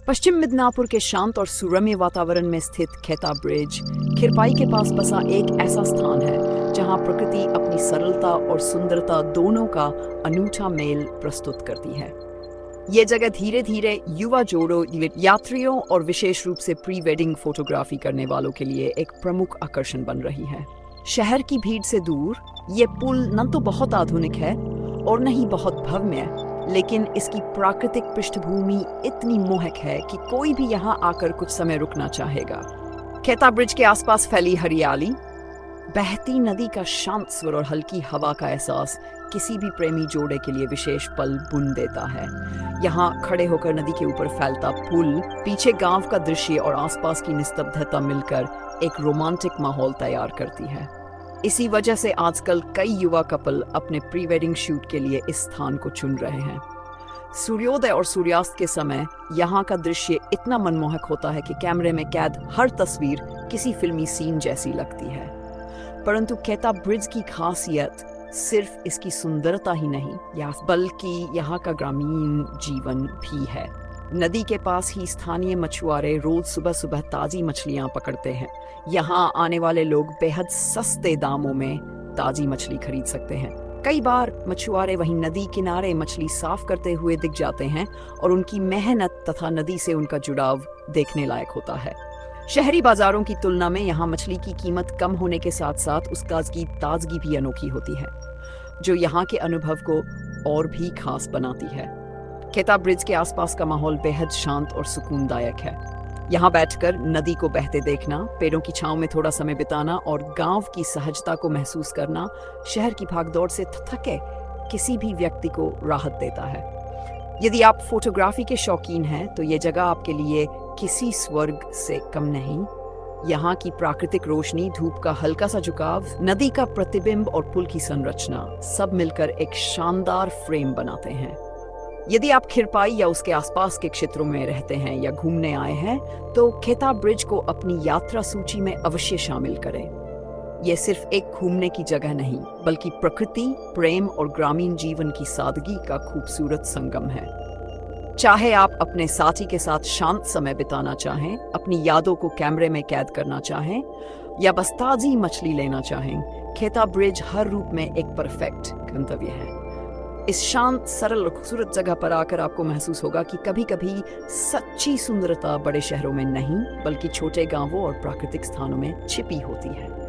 पश्चिम मिदनापुर के शांत और सुरम्य वातावरण में स्थित खेता ब्रिज खिरपाई के पास बसा एक ऐसा स्थान है जहां प्रकृति अपनी सरलता और सुंदरता दोनों का अनूठा मेल प्रस्तुत करती है। ये जगह धीरे धीरे युवा जोड़ों, यात्रियों और विशेष रूप से प्री वेडिंग फोटोग्राफी करने वालों के लिए एक प्रमुख आकर्षण बन रही है। शहर की भीड़ से दूर ये पुल न तो बहुत आधुनिक है और न ही बहुत भव्य, लेकिन इसकी प्राकृतिक पृष्ठभूमि इतनी मोहक है कि कोई भी यहाँ आकर कुछ समय रुकना चाहेगा। खेता ब्रिज के आसपास फैली हरियाली, बहती नदी का शांत स्वर और हल्की हवा का एहसास किसी भी प्रेमी जोड़े के लिए विशेष पल बुन देता है। यहाँ खड़े होकर नदी के ऊपर फैलता पुल, पीछे गांव का दृश्य और आसपास की निस्तब्धता मिलकर एक रोमांटिक माहौल तैयार करती है। इसी वजह से आजकल कई युवा कपल अपने प्री वेडिंग शूट के लिए इस स्थान को चुन रहे हैं। सूर्योदय और सूर्यास्त के समय यहाँ का दृश्य इतना मनमोहक होता है कि कैमरे में कैद हर तस्वीर किसी फिल्मी सीन जैसी लगती है। परंतु खेता ब्रिज की खासियत सिर्फ इसकी सुंदरता ही नहीं, बल्कि यहाँ का ग्रामीण जीवन भी है। नदी के पास ही स्थानीय मछुआरे रोज सुबह सुबह ताजी मछलियां पकड़ते हैं। यहाँ आने वाले लोग बेहद सस्ते दामों में ताजी मछली खरीद सकते हैं। कई बार मछुआरे वहीं नदी किनारे मछली साफ करते हुए दिख जाते हैं और उनकी मेहनत तथा नदी से उनका जुड़ाव देखने लायक होता है। शहरी बाजारों की तुलना में यहाँ मछली की कीमत कम होने के साथ साथ उसकी ताजगी भी अनोखी होती है, जो यहाँ के अनुभव को और भी खास बनाती है। खेता ब्रिज के आसपास का माहौल बेहद शांत और सुकूनदायक है। यहाँ बैठकर नदी को बहते देखना, पेड़ों की छांव में थोड़ा समय बिताना और गांव की सहजता को महसूस करना शहर की भागदौड़ से थके किसी भी व्यक्ति को राहत देता है। यदि आप फोटोग्राफी के शौकीन हैं तो ये जगह आपके लिए किसी स्वर्ग से कम नहीं। यहाँ की प्राकृतिक रोशनी, धूप का हल्का सा झुकाव, नदी का प्रतिबिंब और पुल की संरचना सब मिलकर एक शानदार फ्रेम बनाते हैं। यदि आप खिरपाई या उसके आसपास के क्षेत्रों में रहते हैं या घूमने आए हैं तो खेता ब्रिज को अपनी यात्रा सूची में अवश्य शामिल करें। यह सिर्फ एक घूमने की जगह नहीं, बल्कि प्रकृति, प्रेम और ग्रामीण जीवन की सादगी का खूबसूरत संगम है। चाहे आप अपने साथी के साथ शांत समय बिताना चाहें, अपनी यादों को कैमरे में कैद करना चाहें या बस ताजी मछली लेना चाहें, खेता ब्रिज हर रूप में एक परफेक्ट गंतव्य है। इस शांत, सरल और खूबसूरत जगह पर आकर आपको महसूस होगा कि कभी-कभी सच्ची सुंदरता बड़े शहरों में नहीं, बल्कि छोटे गांवों और प्राकृतिक स्थानों में छिपी होती है।